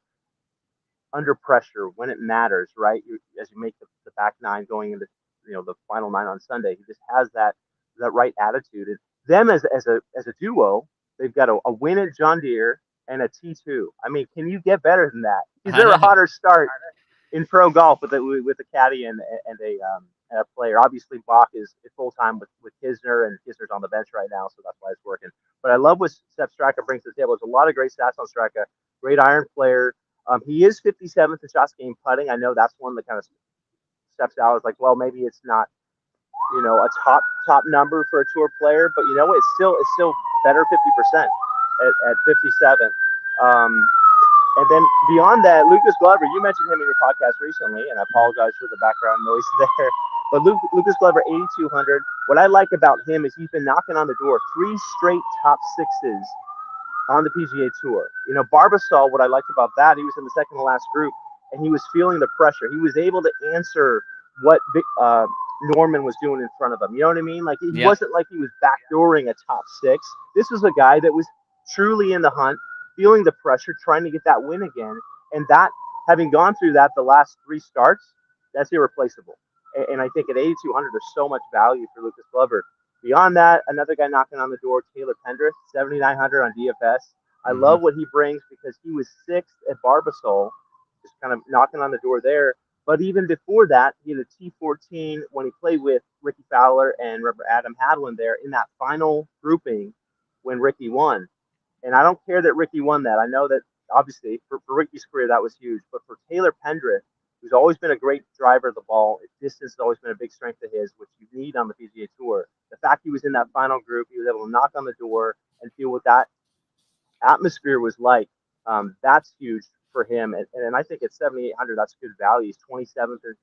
under pressure when it matters, right? As you make the back 9 going into the final 9 on Sunday, he just has that right attitude. And them as a duo, they've got a win at John Deere and a T2. I mean, can you get better than that? Is there a hotter start in pro golf with a caddy and a player? Obviously, Bach is full time with Kisner, and Kisner's on the bench right now, so that's why it's working. But I love what Sepp Straka brings to the table. There's a lot of great stats on Straka. Great iron player. He is 57th in shots gained putting. I know that's one that kind of steps out. It's like, well, maybe it's not a top number for a tour player, but it's still better 50% at 57. And then beyond that, Lucas Glover, you mentioned him in your podcast recently, and I apologize for the background noise there. But Lucas Glover, 8,200. What I like about him is he's been knocking on the door 3 straight top 6s on the PGA Tour. Barbasol, what I liked about that, he was in the second to last group, and he was feeling the pressure. He was able to answer what Norman was doing in front of him. You know what I mean? Like, he wasn't like he was backdooring a top 6. This was a guy that was truly in the hunt, feeling the pressure, trying to get that win again. And that, having gone through that the last 3 starts, that's irreplaceable. And I think at 8,200, there's so much value for Lucas Glover. Beyond that, another guy knocking on the door, Taylor Pendrith, 7,900 on DFS. I love what he brings because he was 6th at Barbasol, just kind of knocking on the door there. But even before that, he had a T14 when he played with Ricky Fowler and Adam Hadwin there in that final grouping when Ricky won. And I don't care that Ricky won that. I know that, obviously, for Ricky's career, that was huge. But for Taylor Pendrith, who's always been a great driver of the ball, distance has always been a big strength of his, which you need on the PGA Tour. The fact he was in that final group, he was able to knock on the door and feel what that atmosphere was like, that's huge for him. And I think at 7,800, that's good value. He's 27th in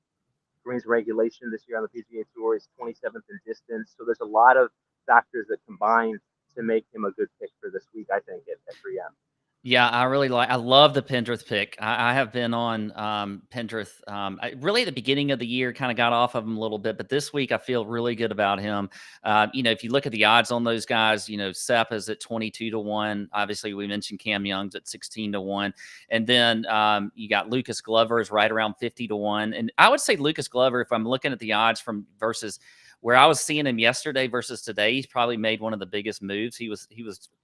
greens regulation this year on the PGA Tour. He's 27th in distance. So there's a lot of factors that combine to make him a good pick for this week, I think, at 3M. Yeah, I love the Pendrith pick. I have been on Pendrith. Really at the beginning of the year, kind of got off of him a little bit, but this week I feel really good about him. If you look at the odds on those guys, Sepp is at 22-1. Obviously, we mentioned Cam Young's at 16-1, and then you got Lucas Glover is right around 50-1. And I would say Lucas Glover, if I'm looking at the odds from versus where I was seeing him yesterday versus today, he's probably made one of the biggest moves. He was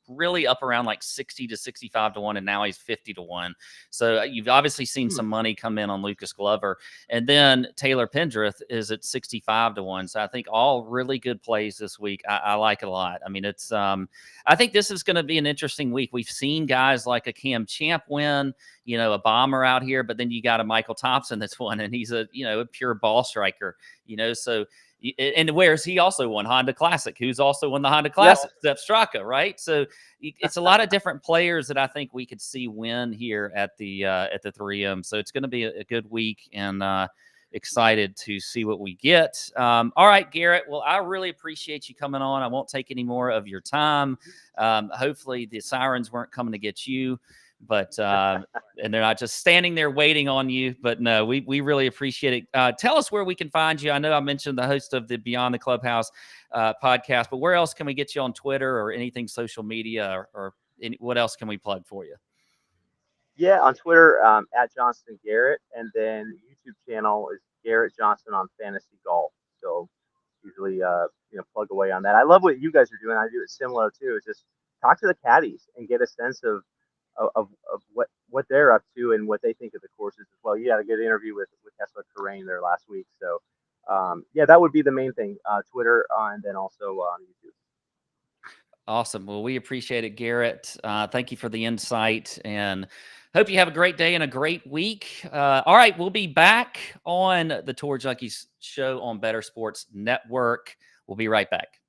really up around like 60 to 65-1, and now he's 50-1. So you've obviously seen some money come in on Lucas Glover. And then Taylor Pendrith is at 65-1. So I think all really good plays this week. I like it a lot. I mean, it's I think this is going to be an interesting week. We've seen guys like a Cam Champ win, a bomber out here, but then you got a Michael Thompson that's won, and he's a pure ball striker, so. And where's he also won Honda Classic? Who's also won the Honda Classic? Steph Straka, right? So it's a lot of different players that I think we could see win here at the 3M. So it's going to be a good week, and excited to see what we get. All right, Garrett. Well, I really appreciate you coming on. I won't take any more of your time. Hopefully the sirens weren't coming to get you. But and they're not just standing there waiting on you. But no, we really appreciate it. Tell us where we can find you. I know I mentioned the host of the Beyond the Clubhouse podcast, but where else can we get you on Twitter or anything social media, or what else can we plug for you? Yeah, on Twitter at Johnston Garrett, and then YouTube channel is Garrett Johnston on Fantasy Golf. So usually plug away on that. I love what you guys are doing. I do it similar too. It's just talk to the caddies and get a sense of what they're up to and what they think of the courses as well. You had a good interview with Tesla Terrain there last week. So that would be the main thing, Twitter and then also on YouTube. Awesome. Well, we appreciate it, Garrett. Thank you for the insight, and hope you have a great day and a great week. All right, we'll be back on the Tour Junkies show on Better Sports Network. We'll be right back.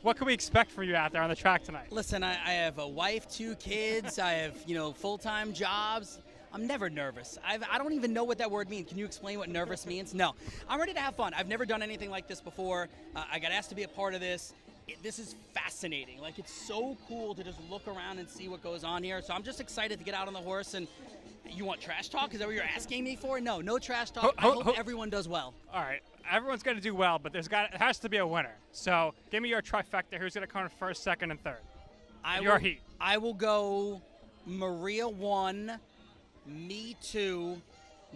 What can we expect from you out there on the track tonight? Listen, I have a wife, 2 kids. I have, full-time jobs. I'm never nervous. I don't even know what that word means. Can you explain what nervous means? No. I'm ready to have fun. I've never done anything like this before. I got asked to be a part of this. This is fascinating. Like, it's so cool to just look around and see what goes on here. So I'm just excited to get out on the horse. And you want trash talk? Is that what you're asking me for? No trash talk. I hope everyone does well. All right. Everyone's going to do well, but it has to be a winner. So give me your trifecta. Who's going to come in first, second, and third? Your heat. I will go Maria 1, me 2,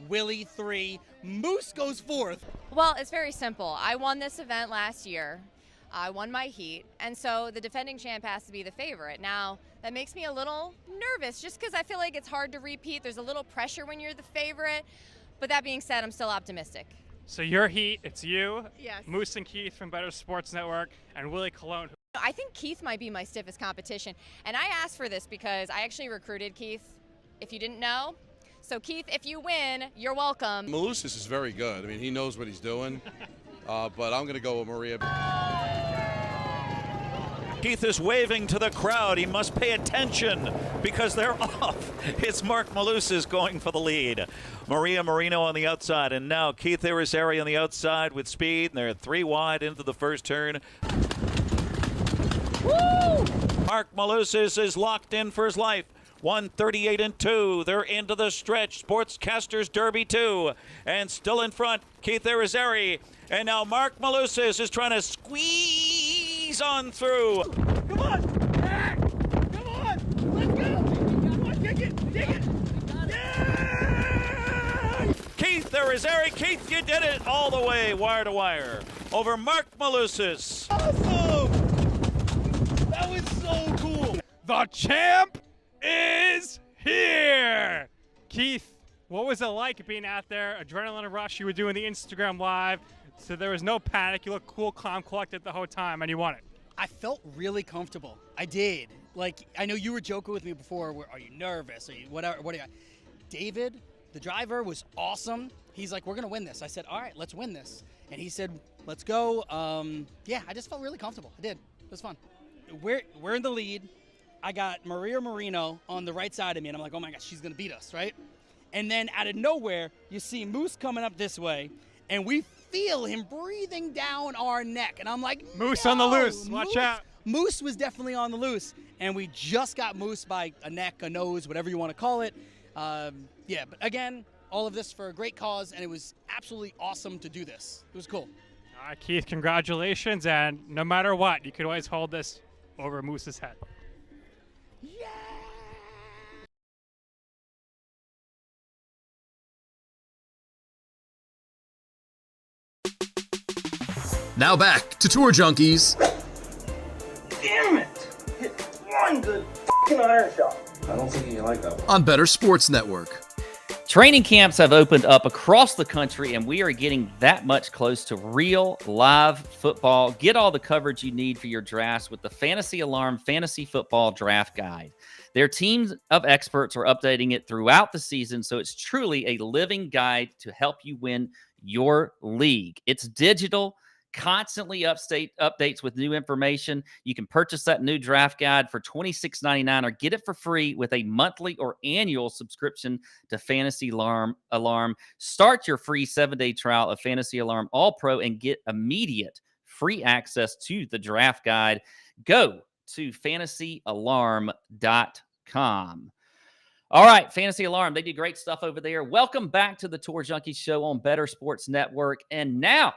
Willie 3, Moose goes 4th. Well, it's very simple. I won this event last year. I won my heat, and so the defending champ has to be the favorite. Now, that makes me a little nervous just because I feel like it's hard to repeat. There's a little pressure when you're the favorite. But that being said, I'm still optimistic. So your heat, it's you, yes. Moose and Keith from Better Sports Network, and Willie Colon. I think Keith might be my stiffest competition. And I asked for this because I actually recruited Keith, if you didn't know. So Keith, if you win, you're welcome. Malusis is very good. I mean, he knows what he's doing. But I'm going to go with Maria. Keith is waving to the crowd. He must pay attention because they're off. It's Mark Malusis going for the lead. Maria Marino on the outside, and now Keith Irizarry on the outside with speed, and they're 3 wide into the first turn. Woo! Mark Malusis is locked in for his life. 138 and 2. They're into the stretch. Sportscasters Derby 2. And still in front, Keith Irizarry. And now Mark Malusis is trying to squeeze on through. Come on! Come on! Let's go! Come on, dig it! Dig it! Yeah! Keith Irizarry. Keith, you did it all the way, wire to wire, over Mark Malusis. Awesome! That was so cool! The champ is here! Keith, what was it like being out there? Adrenaline rush, you were doing the Instagram Live, so there was no panic. You looked cool, calm, collected the whole time, and you won it. I felt really comfortable. I did. Like, I know you were joking with me before. Are you nervous? Are you whatever? What are you? David, the driver, was awesome. He's like, we're going to win this. I said, all right, let's win this. And he said, let's go. Yeah, I just felt really comfortable. I did. It was fun. We're in the lead. I got Maria Marino on the right side of me, and I'm like, oh my gosh, she's going to beat us, right? And then out of nowhere, you see Moose coming up this way, and we feel him breathing down our neck. And I'm like, Moose no, on the loose. Watch out. Moose was definitely on the loose. And we just got Moose by a neck, a nose, whatever you want to call it. Yeah, but again, all of this for a great cause, and it was absolutely awesome to do this. It was cool. All right, Keith, congratulations. And no matter what, you could always hold this over Moose's head. Now back to Tour Junkies Damn it! Hit one good fucking iron shot. I don't think you like that one. on Better Sports Network. Training camps have opened up across the country, and we are getting that much close to real live football. Get all the coverage you need for your drafts with the Fantasy Alarm Fantasy Football Draft Guide. Their teams of experts are updating it throughout the season, so it's truly a living guide to help you win your league. It's digital, constantly updates with new information. You can purchase that new draft guide for $26.99 or get it for free with a monthly or annual subscription to Fantasy Alarm. Start your free 7-day trial of Fantasy Alarm All Pro and get immediate free access to the draft guide. Go to fantasyalarm.com. All right, Fantasy Alarm, they do great stuff over there. Welcome back to the Tour Junkies show on Better Sports Network. And now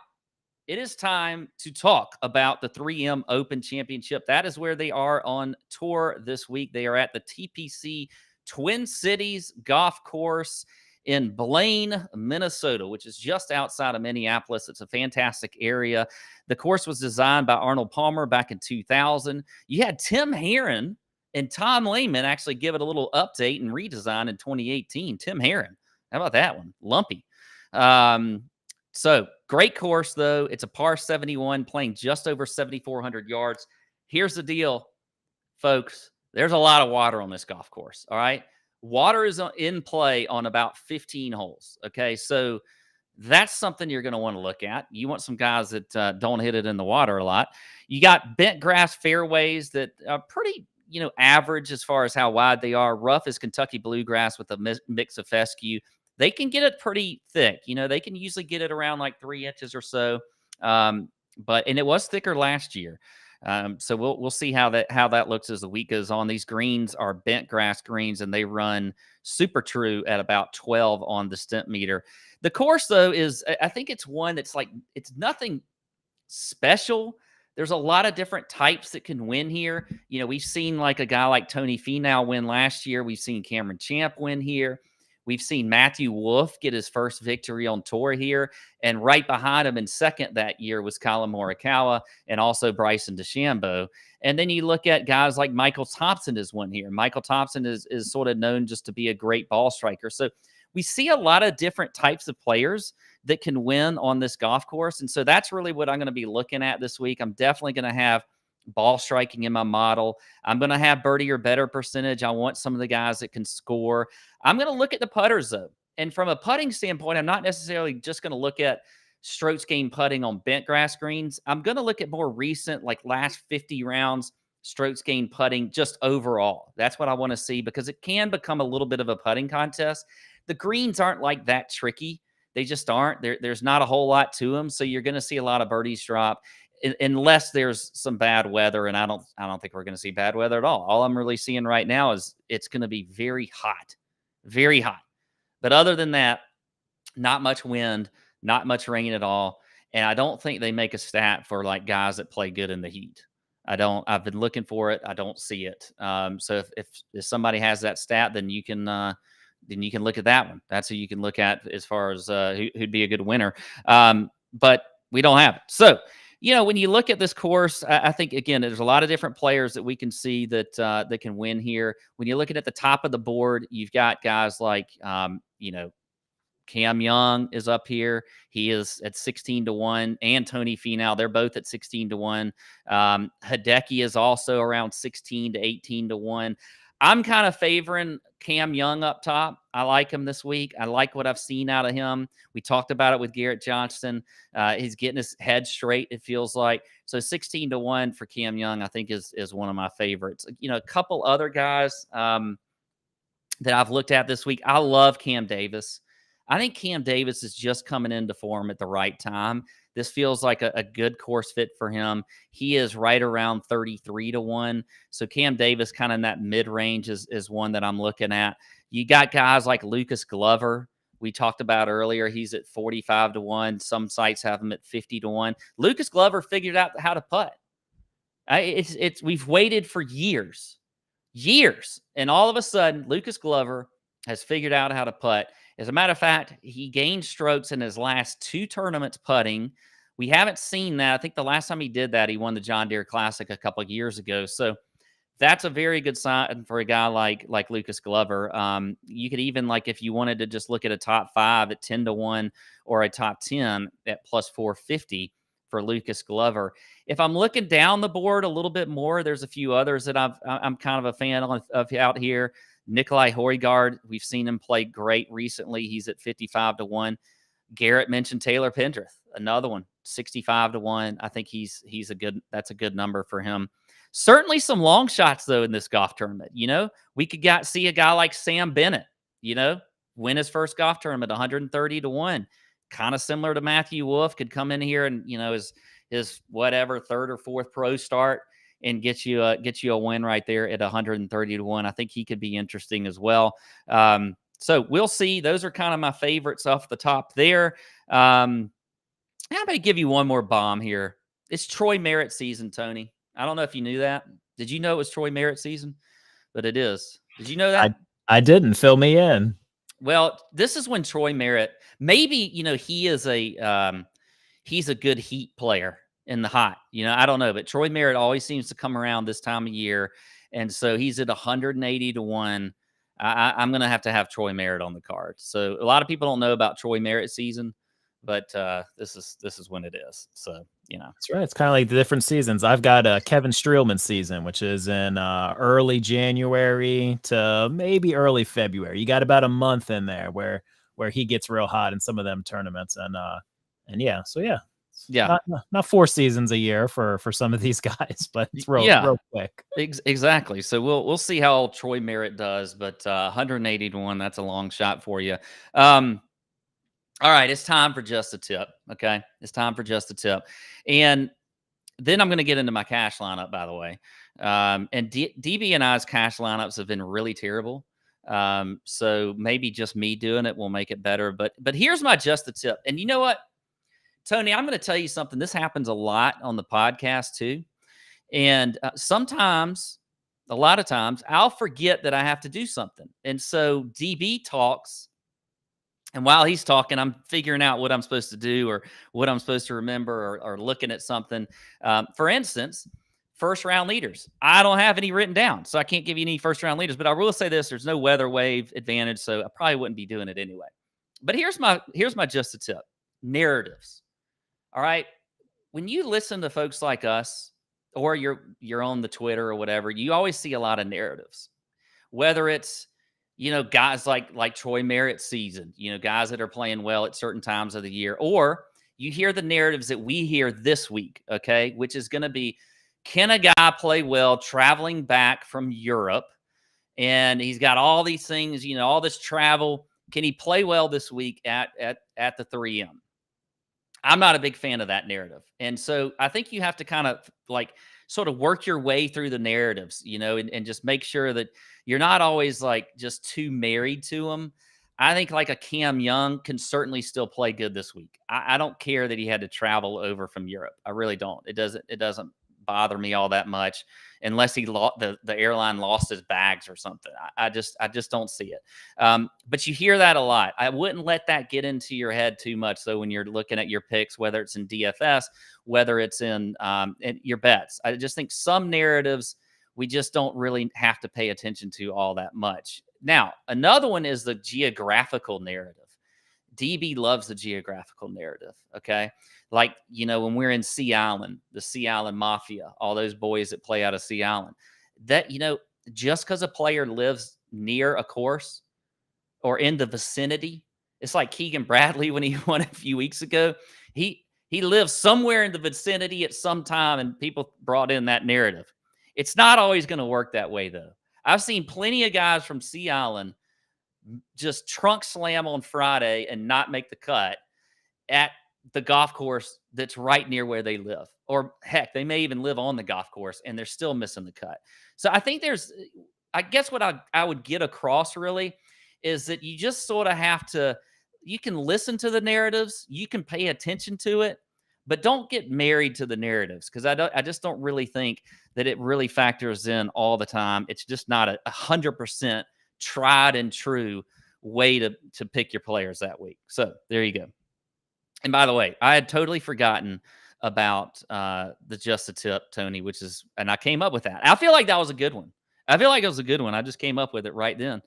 it is time to talk about the 3M Open Championship. That is where they are on tour this week. They are at the TPC Twin Cities Golf Course in Blaine, Minnesota, which is just outside of Minneapolis. It's a fantastic area. The course was designed by Arnold Palmer back in 2000. You had Tim Herron and Tom Lehman actually give it a little update and redesign in 2018. Tim Herron, how about that one? Lumpy. So great course, though. It's a par 71, playing just over 7,400 yards. Here's the deal, folks. There's a lot of water on this golf course, all right? Water is in play on about 15 holes, okay? So that's something you're going to want to look at. You want some guys that don't hit it in the water a lot. You got bent grass fairways that are pretty, average as far as how wide they are. Rough is Kentucky bluegrass with a mix of fescue. They can get it pretty thick. They can usually get it around like 3 inches or so. And it was thicker last year. So we'll see how that looks as the week goes on. These greens are bent grass greens, and they run super true at about 12 on the stimp meter. The course, though, I think it's one that's like, it's nothing special. There's a lot of different types that can win here. We've seen like a guy like Tony Finau win last year. We've seen Cameron Champ win here. We've seen Matthew Wolff get his first victory on tour here. And right behind him in second that year was Colin Morikawa and also Bryson DeChambeau. And then you look at guys like Michael Thompson has won here. Michael Thompson is sort of known just to be a great ball striker. So we see a lot of different types of players that can win on this golf course. And so that's really what I'm going to be looking at this week. I'm definitely going to have ball striking in my model. I'm going to have birdie or better percentage. I want some of the guys that can score. I'm going to look at the putters, though. And from a putting standpoint, I'm not necessarily just going to look at strokes gained putting on bent grass greens. I'm going to look at more recent, like last 50 rounds, strokes gained putting just overall. That's what I want to see, because it can become a little bit of a putting contest. The greens aren't like that tricky. They just aren't. There's not a whole lot to them. So you're going to see a lot of birdies drop unless there's some bad weather. And I don't think we're going to see bad weather at all. All I'm really seeing right now is it's going to be very hot, very hot. But other than that, not much wind, not much rain at all. And I don't think they make a stat for like guys that play good in the heat. I've been looking for it. I don't see it. So if somebody has that stat, then you can look at that one. That's who you can look at as far as who'd be a good winner. But we don't have it. So, when you look at this course, I think, again, there's a lot of different players that we can see that can win here. When you're looking at the top of the board, you've got guys like, Cam Young is up here. He is at 16-1, and Tony Finau. They're both at 16-1. Hideki is also around 16 to 18-1. I'm kind of favoring Cam Young up top. I like him this week. I like what I've seen out of him. We talked about it with Garrett Johnston. He's getting his head straight, it feels like. So 16-1 for Cam Young, I think, is one of my favorites. A couple other guys that I've looked at this week. I love Cam Davis. I think Cam Davis is just coming into form at the right time. This feels like a good course fit for him. He is right around 33-1. So Cam Davis kind of in that mid-range is one that I'm looking at. You got guys like Lucas Glover. We talked about earlier. He's at 45-1. Some sites have him at 50-1. Lucas Glover figured out how to putt. We've waited for years, and all of a sudden, Lucas Glover has figured out how to putt. As a matter of fact, he gained strokes in his last 2 tournaments putting. We haven't seen that. I think the last time he did that, he won the John Deere Classic a couple of years ago. So that's a very good sign for a guy like Lucas Glover. You could even, like, if you wanted to just look at a top 5 at 10-1 or a top 10 at plus 450 for Lucas Glover. If I'm looking down the board a little bit more, there's a few others that I'm kind of a fan of out here. Nikolai Højgaard, we've seen him play great recently. He's at 55-1. Garrett mentioned Taylor Pendrith, another one, 65-1. I think that's a good number for him. Certainly some long shots, though, in this golf tournament. We could see a guy like Sam Bennett, win his first golf tournament, 130-1. Kind of similar to Matthew Wolff, could come in here and, his whatever, 3rd or 4th pro start and get you a win right there at 130-1. I think he could be interesting as well. So we'll see. Those are kind of my favorites off the top there. I'm going to give you one more bomb here. It's Troy Merritt season, Tony. I don't know if you knew that. Did you know it was Troy Merritt season? But it is. Did you know that? I didn't. Fill me in. Well, this is when Troy Merritt, maybe, he is he's a good heat player in the hot. I don't know, but Troy Merritt always seems to come around this time of year. And so he's at 180-1. I'm going to have Troy Merritt on the card. So a lot of people don't know about Troy Merritt season, but this is when it is. So, That's right. It's kind of like the different seasons. I've got a Kevin Streelman season, which is in early January to maybe early February. You got about a month in there where he gets real hot in some of them tournaments. And yeah, so yeah. Yeah, not 4 seasons a year for some of these guys, but it's real quick. Exactly. So we'll see how Troy Merritt does, but 180-1, that's a long shot for you. All right, it's time for just a tip. Okay, it's time for just a tip, and then I'm going to get into my cash lineup. By the way, and DB and I's cash lineups have been really terrible. So maybe just me doing it will make it better. But here's my just a tip, and you know what? Tony, I'm going to tell you something. This happens a lot on the podcast too. And sometimes, a lot of times, I'll forget that I have to do something. And so DB talks. And while he's talking, I'm figuring out what I'm supposed to do or what I'm supposed to remember or looking at something. For instance, first round leaders. I don't have any written down, so I can't give you any first round leaders. But I will say this, there's no weather wave advantage, so I probably wouldn't be doing it anyway. But here's my just a tip. Narratives. All right. When you listen to folks like us or you're on the Twitter or whatever, you always see a lot of narratives, whether it's, guys like Troy Merritt's season, guys that are playing well at certain times of the year, or you hear the narratives that we hear this week. Okay. Which is going to be, can a guy play well traveling back from Europe? And he's got all these things, all this travel. Can he play well this week at the 3M? I'm not a big fan of that narrative. And so I think you have to kind of sort of work your way through the narratives, and just make sure that you're not always just too married to them. I think like a Cam Young can certainly still play good this week. I don't care that he had to travel over from Europe. I really don't. It doesn't bother me all that much unless the airline lost his bags or something. I just don't see it. But you hear that a lot. I wouldn't let that get into your head too much. So when you're looking at your picks, whether it's in DFS, whether it's in your bets, I just think some narratives we just don't really have to pay attention to all that much. Now, another one is the geographical narrative. DB loves the geographical narrative. Okay. Like, when we're in Sea Island, the Sea Island Mafia, all those boys that play out of Sea Island, that, just because a player lives near a course or in the vicinity, it's like Keegan Bradley when he won a few weeks ago. He lives somewhere in the vicinity at some time, and people brought in that narrative. It's not always going to work that way, though. I've seen plenty of guys from Sea Island just trunk slam on Friday and not make the cut at the golf course that's right near where they live. Or heck, they may even live on the golf course and they're still missing the cut. So I think I guess what I would get across really is that you just sort of have to, you can listen to the narratives, you can pay attention to it, but don't get married to the narratives, because I just don't really think that it really factors in all the time. It's just not a 100% tried and true way to pick your players that week. So there you go. And by the way, I had totally forgotten about the Just a Tip, Tony, and I came up with that. I feel like that was a good one. I just came up with it right then.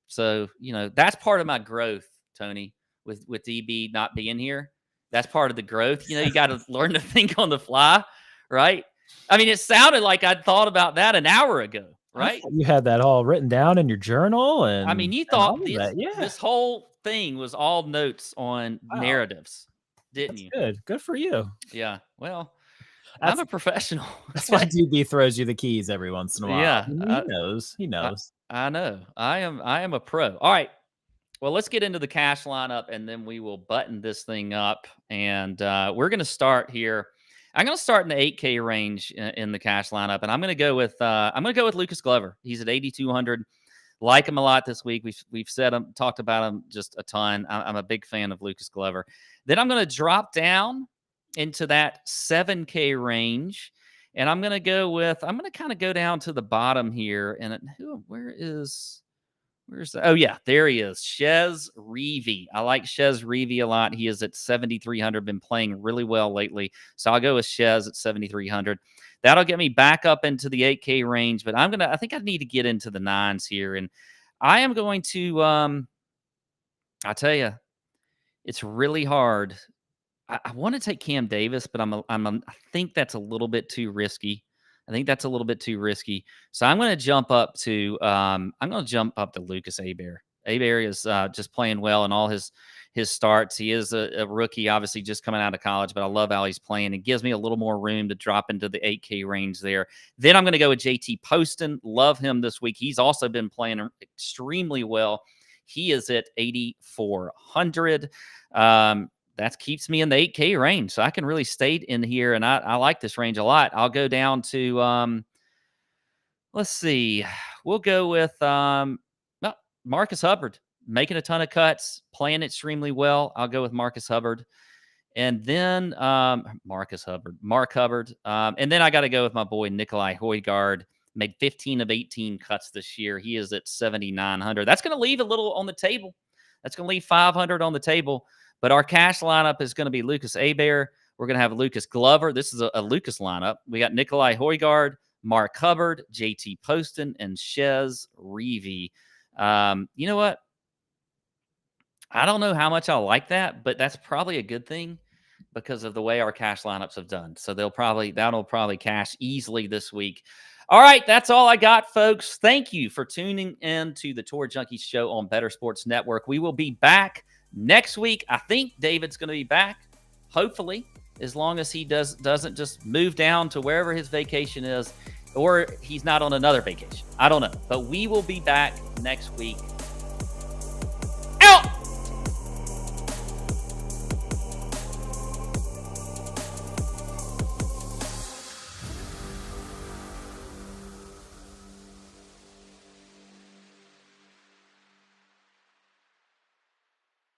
So, that's part of my growth, Tony, with DB not being here. That's part of the growth. You got to learn to think on the fly, right? I mean, it sounded like I'd thought about that an hour ago, right? You had that all written down in your journal. And I mean, you thought this whole thing was all notes on narratives, didn't you? Good for you. Yeah. Well, I'm a professional. That's why DB throws you the keys every once in a while. Yeah. He knows. I know. I am a pro. All right. Well, let's get into the cash lineup, and then we will button this thing up. And we're going to start here. I'm going to start in the 8K range in the cash lineup, and I'm going to go with Lucas Glover. He's at 8,200. Like him a lot this week. We've talked about him just a ton. I'm a big fan of Lucas Glover. Then I'm going to drop down into that 7K range, and I'm going to kind of go down to the bottom here. And where's that? Oh yeah, there he is. Chez Reavie. I like Chez Reavie a lot. He is at 7,300, been playing really well lately. So I'll go with Chez at 7,300. That'll get me back up into the 8K range, but I think I need to get into the 9s here. And I am going to, I tell you, it's really hard. I want to take Cam Davis, but I think that's a little bit too risky. So I'm going to jump up to Lucas Hebert. Hebert is just playing well in all his starts. He is a rookie, obviously just coming out of college, but I love how he's playing. It gives me a little more room to drop into the 8K range there. Then I'm going to go with JT Poston. Love him this week. He's also been playing extremely well. He is at 8,400. That keeps me in the 8K range, so I can really stay in here, and I like this range a lot. I'll go down to, let's see. We'll go with Marcus Hubbard, making a ton of cuts, playing extremely well. I'll go with Marcus Hubbard. And then Mark Hubbard. And then I got to go with my boy Nikolai Højgaard. Made 15 of 18 cuts this year. He is at 7,900. That's going to leave a little on the table. That's going to leave 500 on the table. But our cash lineup is going to be Lucas Hebert. We're going to have Lucas Glover. This is a Lucas lineup. We got Nikolai Højgaard, Mark Hubbard, JT Poston, and Chez Reavie. You know what? I don't know how much I like that, but that's probably a good thing because of the way our cash lineups have done. So that'll probably cash easily this week. All right, that's all I got, folks. Thank you for tuning in to the Tour Junkies show on Better Sports Network. We will be back next week. I think David's going to be back, hopefully, as long as he doesn't just move down to wherever his vacation is, or he's not on another vacation. I don't know. But we will be back next week.